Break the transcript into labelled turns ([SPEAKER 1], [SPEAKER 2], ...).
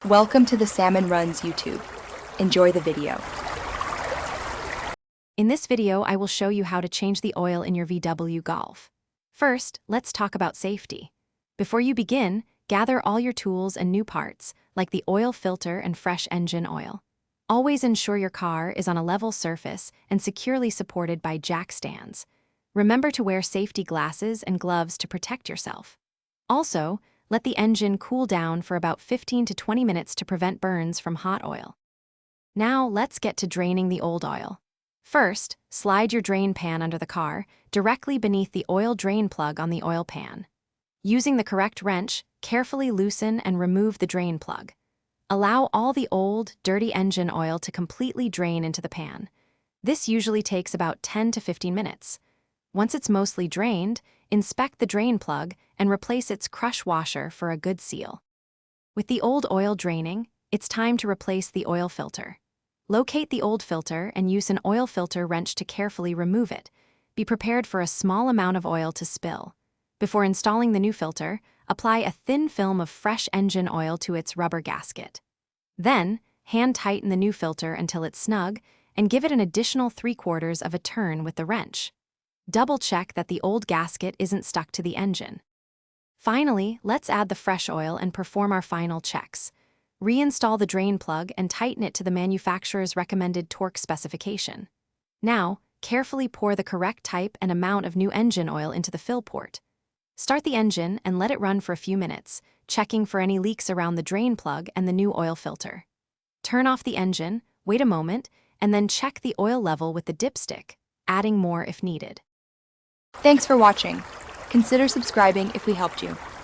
[SPEAKER 1] Welcome to the Salmon Runs YouTube. Enjoy the video.
[SPEAKER 2] In this video, I will show you how to change the oil in your VW Golf. First, let's talk about safety. Before you begin, gather all your tools and new parts, like the oil filter and fresh engine oil. Always ensure your car is on a level surface and securely supported by jack stands. Remember to wear safety glasses and gloves to protect yourself. Also, let the engine cool down for about 15 to 20 minutes to prevent burns from hot oil. Now, let's get to draining the old oil. First, slide your drain pan under the car, directly beneath the oil drain plug on the oil pan. Using the correct wrench, carefully loosen and remove the drain plug. Allow all the old, dirty engine oil to completely drain into the pan. This usually takes about 10 to 15 minutes. Once it's mostly drained, inspect the drain plug and replace its crush washer for a good seal. With the old oil draining, it's time to replace the oil filter. Locate the old filter and use an oil filter wrench to carefully remove it. Be prepared for a small amount of oil to spill. Before installing the new filter, apply a thin film of fresh engine oil to its rubber gasket. Then, hand tighten the new filter until it's snug and give it an additional 3/4 of a turn with the wrench. Double-check that the old gasket isn't stuck to the engine. Finally, let's add the fresh oil and perform our final checks. Reinstall the drain plug and tighten it to the manufacturer's recommended torque specification. Now, carefully pour the correct type and amount of new engine oil into the fill port. Start the engine and let it run for a few minutes, checking for any leaks around the drain plug and the new oil filter. Turn off the engine, wait a moment, and then check the oil level with the dipstick, adding more if needed.
[SPEAKER 1] Thanks for watching. Consider subscribing if we helped you.